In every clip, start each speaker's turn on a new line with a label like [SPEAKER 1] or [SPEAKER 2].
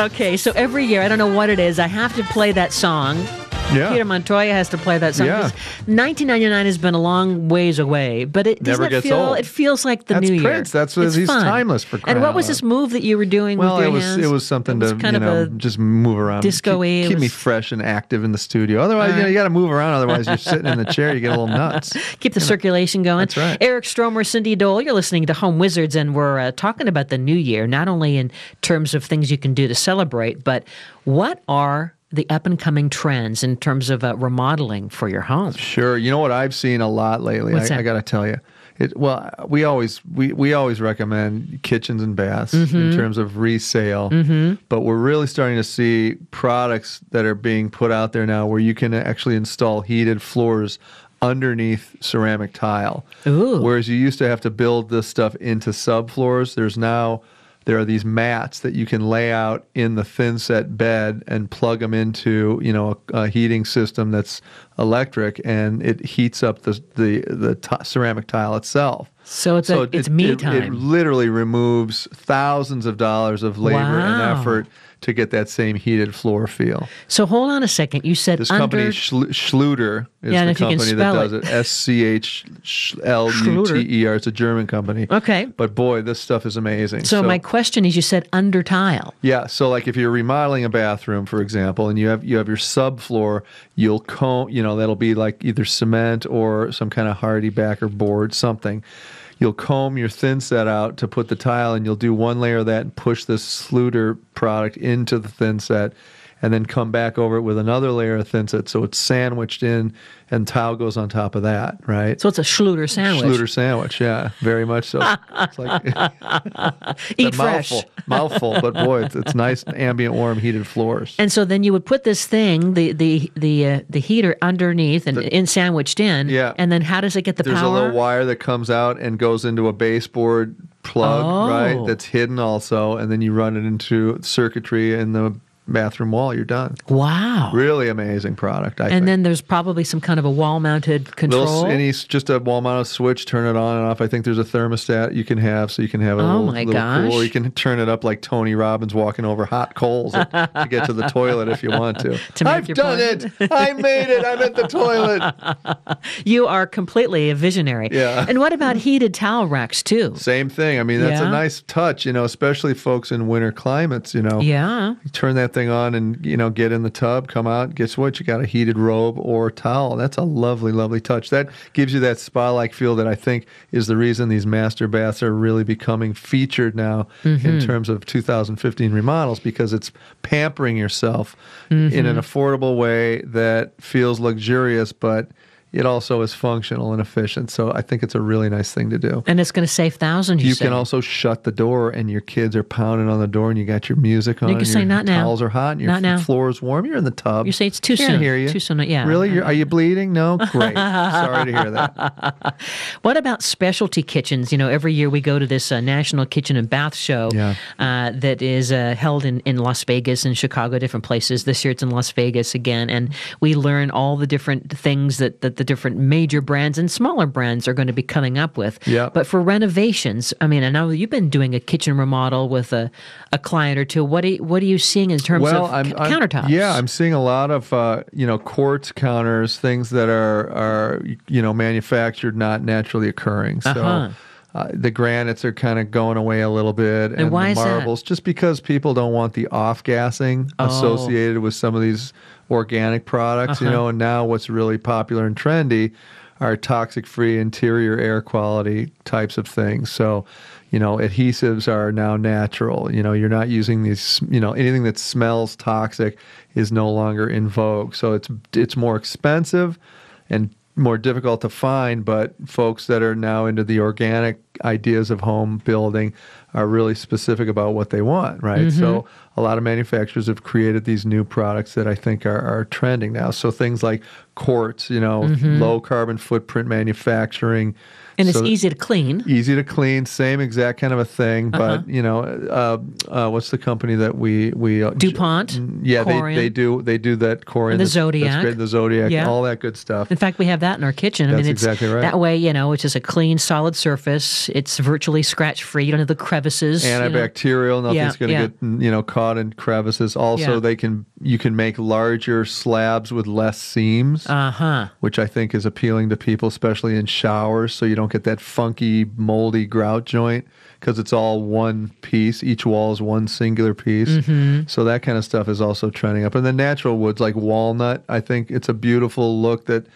[SPEAKER 1] Okay, so every year, I don't know what it is, I have to play that song.
[SPEAKER 2] Yeah.
[SPEAKER 1] Peter Montoya has to play that song.
[SPEAKER 2] Yeah.
[SPEAKER 1] 1999 has been a long ways away, but it
[SPEAKER 2] Never
[SPEAKER 1] doesn't
[SPEAKER 2] gets
[SPEAKER 1] feel.
[SPEAKER 2] old.
[SPEAKER 1] It feels like the
[SPEAKER 2] That's
[SPEAKER 1] new
[SPEAKER 2] Prince.
[SPEAKER 1] year.
[SPEAKER 2] That's what
[SPEAKER 1] It's
[SPEAKER 2] he's
[SPEAKER 1] fun.
[SPEAKER 2] timeless for crying
[SPEAKER 1] And what
[SPEAKER 2] out
[SPEAKER 1] was
[SPEAKER 2] loud.
[SPEAKER 1] this move that you were doing with your hands?
[SPEAKER 2] It was something
[SPEAKER 1] It was
[SPEAKER 2] to
[SPEAKER 1] kind of a
[SPEAKER 2] just move around,
[SPEAKER 1] disco-y.
[SPEAKER 2] keep me fresh and active in the studio. Otherwise, you got to move around. Otherwise, you're sitting in the chair, you get a little nuts.
[SPEAKER 1] Keep the circulation going.
[SPEAKER 2] That's right.
[SPEAKER 1] Eric Stromer, Cindy Dole, you're listening to Home Wizards, and we're talking about the new year, not only in terms of things you can do to celebrate, but what are the up-and-coming trends in terms of remodeling for your home?
[SPEAKER 2] Sure. You know what I've seen a lot lately?
[SPEAKER 1] What's that?
[SPEAKER 2] I got to tell you. We always recommend kitchens and baths in terms of resale, but we're really starting to see products that are being put out there now where you can actually install heated floors underneath ceramic tile.
[SPEAKER 1] Ooh.
[SPEAKER 2] Whereas you used to have to build this stuff into subfloors, there are these mats that you can lay out in the thin set bed and plug them into, a heating system that's electric, and it heats up the ceramic tile itself.
[SPEAKER 1] So it's me time.
[SPEAKER 2] It literally removes thousands of dollars of labor and
[SPEAKER 1] Wow.
[SPEAKER 2] effort to get that same heated floor feel.
[SPEAKER 1] So hold on a second. You said
[SPEAKER 2] This company, Schluter, is the company that does it. SCHLUTER. It's a German company.
[SPEAKER 1] Okay.
[SPEAKER 2] But boy, this stuff is amazing.
[SPEAKER 1] So my question is, you said under tile.
[SPEAKER 2] Yeah, so like if you're remodeling a bathroom, for example, and you have your subfloor, you'll comb, that'll be like either cement or some kind of hardy backer board, something. You'll comb your thin set out to put the tile, and you'll do one layer of that and push this Schluter product into the thin set, and then come back over it with another layer of thin set, so it's sandwiched in, and tile goes on top of that, right?
[SPEAKER 1] So it's a Schluter sandwich.
[SPEAKER 2] Schluter sandwich, yeah, very much so. It's like
[SPEAKER 1] Eat fresh.
[SPEAKER 2] Mouthful, but boy, it's nice, ambient, warm, heated floors.
[SPEAKER 1] And so then you would put this thing, the heater underneath and sandwiched in.
[SPEAKER 2] Yeah.
[SPEAKER 1] And then how does it get the
[SPEAKER 2] There's
[SPEAKER 1] power?
[SPEAKER 2] a little wire that comes out and goes into a baseboard plug, right? That's hidden also, and then you run it into circuitry in the bathroom wall. You're done.
[SPEAKER 1] Wow.
[SPEAKER 2] Really amazing product, I think.
[SPEAKER 1] And then there's probably some kind of a wall-mounted control.
[SPEAKER 2] Just a wall-mounted switch, turn it on and off. I think there's a thermostat you can have, so you can have a little cool. Or you can turn it up like Tony Robbins walking over hot coals to get to the toilet if you want to. I've done it. I made it. I'm at the toilet.
[SPEAKER 1] You are completely a visionary.
[SPEAKER 2] Yeah.
[SPEAKER 1] And what about heated towel racks, too?
[SPEAKER 2] Same thing. I mean, that's a nice touch, especially folks in winter climates,
[SPEAKER 1] Yeah.
[SPEAKER 2] You turn that thing on and, get in the tub, come out, guess what? You got a heated robe or towel. That's a lovely, lovely touch. That gives you that spa-like feel that I think is the reason these master baths are really becoming featured now in terms of 2015 remodels, because it's pampering yourself in an affordable way that feels luxurious, but it also is functional and efficient. So I think it's a really nice thing to do.
[SPEAKER 1] And it's going to save thousands,
[SPEAKER 2] You can also shut the door, and your kids are pounding on the door, and you got your music on.
[SPEAKER 1] You can say, not now.
[SPEAKER 2] Towels are hot, and your floor is warm. You're in the tub.
[SPEAKER 1] You say it's too soon.
[SPEAKER 2] Can't hear you.
[SPEAKER 1] Too soon, yeah.
[SPEAKER 2] Really? Are you bleeding? No? Great. Sorry to hear that.
[SPEAKER 1] What about specialty kitchens? Every year we go to this National Kitchen and Bath Show that is held in Las Vegas and Chicago, different places. This year it's in Las Vegas again, and we learn all the different things that the different major brands and smaller brands are going to be coming up with.
[SPEAKER 2] Yeah.
[SPEAKER 1] But for renovations, I mean, I know you've been doing a kitchen remodel with a client or two. What are you seeing in terms of countertops?
[SPEAKER 2] I'm seeing a lot of quartz counters, things that are manufactured, not naturally occurring. So the granites are kind of going away a little bit, and
[SPEAKER 1] why
[SPEAKER 2] the
[SPEAKER 1] is
[SPEAKER 2] marbles,
[SPEAKER 1] that?
[SPEAKER 2] just because people don't want the off-gassing associated with some of these organic products, and now what's really popular and trendy are toxic-free interior air quality types of things. So, adhesives are now natural. You're not using these, anything that smells toxic is no longer in vogue. So it's more expensive and more difficult to find, but folks that are now into the organic ideas of home building are really specific about what they want, right? So a lot of manufacturers have created these new products that I think are trending now. So things like quartz, low carbon footprint manufacturing,
[SPEAKER 1] And it's easy to clean.
[SPEAKER 2] Easy to clean, same exact kind of a thing. But what's the company that we
[SPEAKER 1] DuPont?
[SPEAKER 2] Yeah, they do that Corian.
[SPEAKER 1] And the Zodiac.
[SPEAKER 2] That's great. The Zodiac, all that good stuff.
[SPEAKER 1] In fact, we have that in our kitchen.
[SPEAKER 2] That's exactly right.
[SPEAKER 1] That way, it's just a clean, solid surface. It's virtually scratch-free. You don't have the crevices.
[SPEAKER 2] Antibacterial. Nothing's going to get caught in crevices. Also, you can make larger slabs with less seams, which I think is appealing to people, especially in showers, so you don't get that funky, moldy grout joint because it's all one piece. Each wall is one singular piece. So that kind of stuff is also trending up. And the natural woods like walnut, I think it's a beautiful look that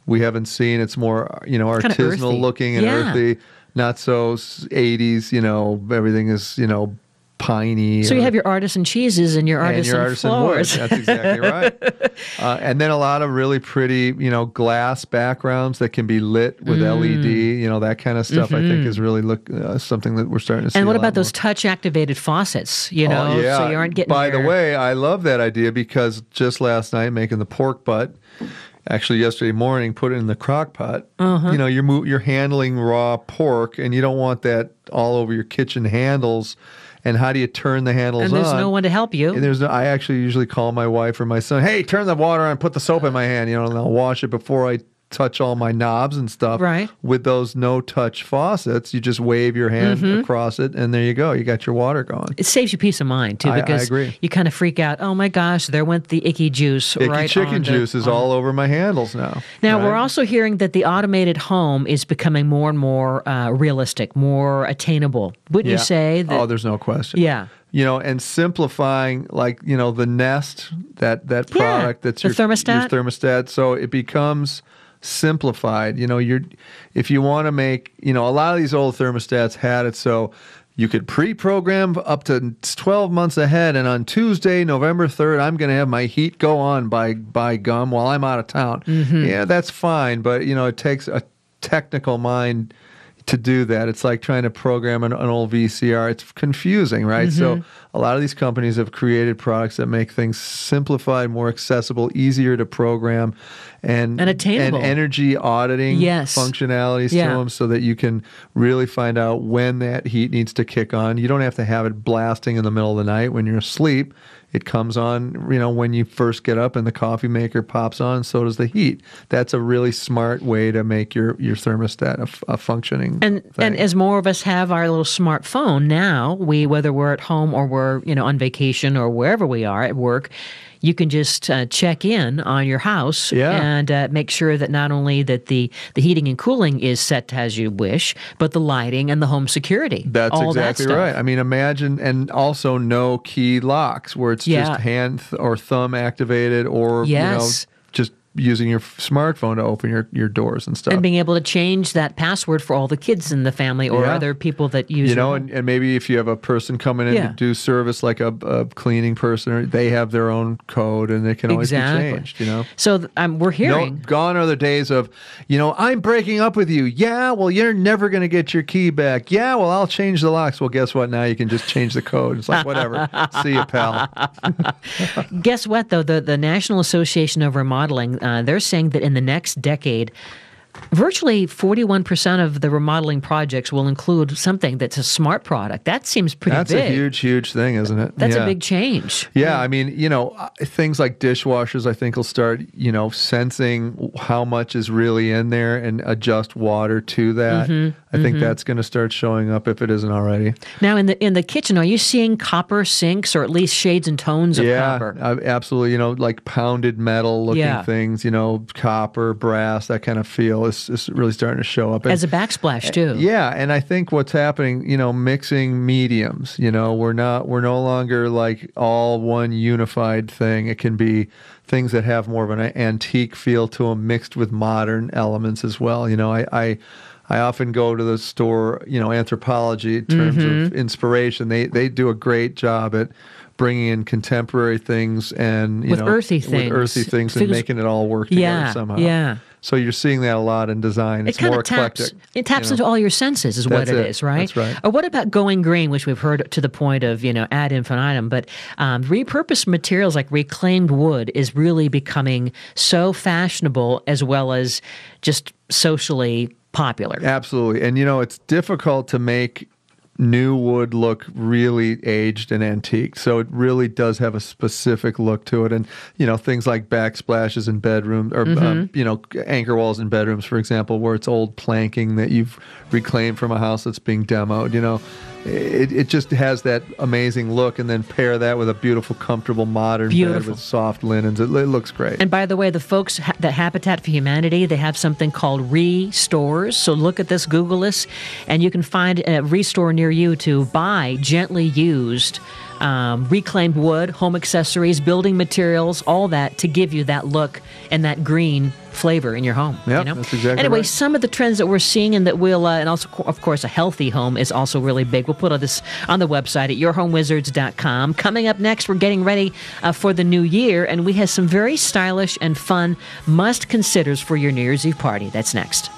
[SPEAKER 2] we haven't seen. It's more, artisanal looking and earthy, not so 80s, everything is, piney.
[SPEAKER 1] So you have your artisan cheeses and your artisan floors.
[SPEAKER 2] Wood. That's exactly right. And then a lot of really pretty, glass backgrounds that can be lit with LED. That kind of stuff. I think is really something that we're starting to see.
[SPEAKER 1] And what about those touch-activated faucets? So you aren't getting.
[SPEAKER 2] By the way, I love that idea because just last night making the pork butt. Actually, yesterday morning, put it in the crock pot. You're handling raw pork, and you don't want that all over your kitchen handles. And how do you turn the handles on?
[SPEAKER 1] And there's no one to help you.
[SPEAKER 2] And I actually usually call my wife or my son, hey, turn the water on, put the soap in my hand, and I'll wash it before I touch all my knobs and stuff.
[SPEAKER 1] Right.
[SPEAKER 2] With those no-touch faucets, you just wave your hand across it, and there you go. You got your water going.
[SPEAKER 1] It saves you peace of mind, too, because
[SPEAKER 2] I agree.
[SPEAKER 1] You kind of freak out, oh, my gosh, there went the icky juice
[SPEAKER 2] Icky chicken juice is all over my handles now.
[SPEAKER 1] Now, we're also hearing that the automated home is becoming more and more realistic, more attainable. Wouldn't you say that?
[SPEAKER 2] Oh, there's no question.
[SPEAKER 1] Yeah.
[SPEAKER 2] And simplifying, the Nest, that product that's your
[SPEAKER 1] thermostat.
[SPEAKER 2] Your thermostat, so it becomes simplified. If you want to make, a lot of these old thermostats had it so you could pre-program up to 12 months ahead, and on Tuesday, November 3rd, I'm going to have my heat go on by gum while I'm out of town. Yeah, that's fine, but it takes a technical mind to do that. It's like trying to program an old VCR. It's confusing, right? So a lot of these companies have created products that make things simplified, more accessible, easier to program, and
[SPEAKER 1] attainable.
[SPEAKER 2] And energy auditing functionalities to them so that you can really find out when that heat needs to kick on. You don't have to have it blasting in the middle of the night when you're asleep. It comes on, when you first get up and the coffee maker pops on, so does the heat. That's a really smart way to make your thermostat a functioning thing.
[SPEAKER 1] And as more of us have our little smartphone now, whether we're at home or we're on vacation or wherever we are at work, you can just check in on your house and make sure that not only that the heating and cooling is set as you wish, but the lighting and the home security.
[SPEAKER 2] That's exactly right. I mean, imagine, and also no key locks where it's just hand or thumb activated or just using your smartphone to open your doors and stuff.
[SPEAKER 1] And being able to change that password for all the kids in the family or other people that use it.
[SPEAKER 2] And maybe if you have a person coming in to do service like a cleaning person, they have their own code and they can always be changed,
[SPEAKER 1] So we're hearing.
[SPEAKER 2] Gone are the days of, I'm breaking up with you. Yeah, well, you're never going to get your key back. Yeah, well, I'll change the locks. Well, guess what? Now you can just change the code. It's like, whatever. See you, pal.
[SPEAKER 1] Guess what, though? The National Association of Remodeling, they're saying that in the next decade, virtually 41% of the remodeling projects will include something that's a smart product. That seems pretty big.
[SPEAKER 2] That's a huge, huge thing, isn't it?
[SPEAKER 1] That's a big change.
[SPEAKER 2] Yeah, I mean, things like dishwashers, I think will start, sensing how much is really in there and adjust water to that. I think that's going to start showing up if it isn't already.
[SPEAKER 1] Now, in the kitchen, are you seeing copper sinks or at least shades and tones of copper?
[SPEAKER 2] Yeah, absolutely. Like pounded metal looking things, copper, brass, that kind of feel is really starting to show up.
[SPEAKER 1] As a backsplash, too.
[SPEAKER 2] Yeah, and I think what's happening, mixing mediums, we're no longer like all one unified thing. It can be things that have more of an antique feel to them mixed with modern elements as well. I often go to the store, Anthropology, in terms of inspiration. They do a great job at bringing in contemporary things and,
[SPEAKER 1] earthy things
[SPEAKER 2] and making it all work together somehow.
[SPEAKER 1] Yeah.
[SPEAKER 2] So you're seeing that a lot in design. It's more eclectic.
[SPEAKER 1] It taps into all your senses is what it is, right?
[SPEAKER 2] That's right.
[SPEAKER 1] Or what about going green, which we've heard to the point of, ad infinitum, but repurposed materials like reclaimed wood is really becoming so fashionable as well as just socially popular.
[SPEAKER 2] Absolutely. And, it's difficult to make new wood look really aged and antique. So it really does have a specific look to it. And, things like backsplashes in bedrooms or, anchor walls in bedrooms, for example, where it's old planking that you've reclaimed from a house that's being demoed, it just has that amazing look, and then pair that with a beautiful, comfortable, modern bed with soft linens. It looks great.
[SPEAKER 1] And by the way, the folks at Habitat for Humanity, they have something called Restores. So look at this, Google this, and you can find a Restore near you to buy gently used reclaimed wood, home accessories, building materials, all that to give you that look and that green flavor in your home.
[SPEAKER 2] Yeah, that's exactly
[SPEAKER 1] anyway,
[SPEAKER 2] right.
[SPEAKER 1] Some of the trends that we're seeing and that we'll, and also, of course, a healthy home is also really big. We'll put all this on the website at yourhomewizards.com. Coming up next, we're getting ready for the new year, and we have some very stylish and fun must-considers for your New Year's Eve party. That's next.